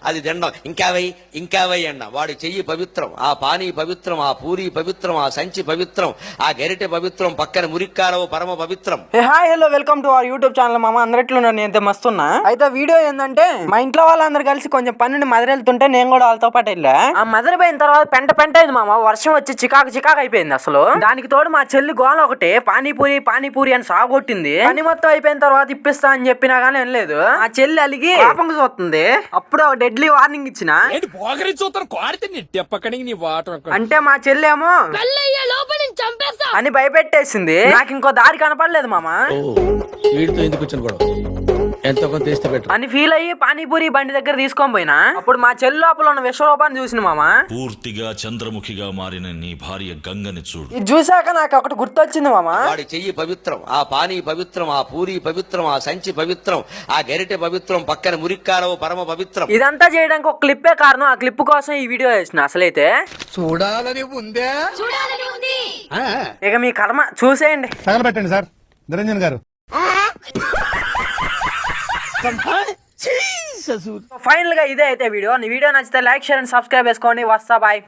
అది తినడం ఇంకా వెయ్యి అన్న. వాడి చెయ్యి పవిత్రం, ఆ పానీ పవిత్రం, ఆ పూరి పవిత్రం, ఆ సంచి పవిత్రం, ఆ గరిటె పవిత్రం, పక్కన మురిక్కారవు పరమ పవిత్రం. Hi hello welcome to our YouTube channel. మామ అందరిట్లో నేను మస్తున్నా. అయితే వీడియో ఏంటంటే మా ఇంట్లో వాళ్ళందరూ కలిసి కొంచెం పన్నెండు మదిరెళ్తుంటే నేను కూడా వాళ్ళతో పాటు వెళ్ళా. ఆ మదిరి పోయిన తర్వాత పెంట అయింది మామ. వర్షం వచ్చి చికాకు అయిపోయింది అసలు. దానికి తోడు మా చెల్లి గోల ఒకటి పానీపూరి అని సాగొట్టింది. పని మొత్తం అయిపోయిన తర్వాత ఇప్పిస్తా అని చెప్పినా గానీ వినలేదు. ఆ చెల్లి అలిగి పాపంగా చూస్తుంది. అప్పుడు ఒక డెడ్లీ వార్నింగ్ ఇచ్చిన అంటే మా చెల్లి ఏమో అని భయపెట్టేసింది. నాకు ఇంకో దారి కనపడలేదు మామ అని ఫీల్ అయ్యి పానీపూరి బండి దగ్గర తీసుకొని పోయినా. అప్పుడు మా చెల్లి లోపల ఉన్న విశ్వరూపాన్ని చూసిన మామ. పూర్తిగా చంద్రముఖిగా మారిన నీ భార్య గంగని చూడు. ఇది చూసాక నాకు ఒకటి గుర్తొచ్చింది మామ. వాడి చెయ్యి పవిత్రం, ఆ పానీ పవిత్రం, ఆ పూరి పవిత్రం, ఆ సంచి పవిత్రం, ఆ గరిటె పవిత్రం, పక్కన మురిక్కారవు పరమ పవిత్రం. ఇదంతా చేయడానికి ఒక క్లిప్పే కారణం. ఆ క్లిప్ కోసం ఈ వీడియో చేసిన. అసలైతే చూడాలని ఉందే. ఇక మీ కర్మ చూసేయండి. తగలబెట్టండి సార్ నిరంజన్ గారు. ఫైనల్ గా ఇదే అయితే వీడియో. నీ వీడియో నచ్చితే లైక్ షేర్ అండ్ సబ్స్క్రైబ్ చేసుకోండి. వస్తా బాయ్.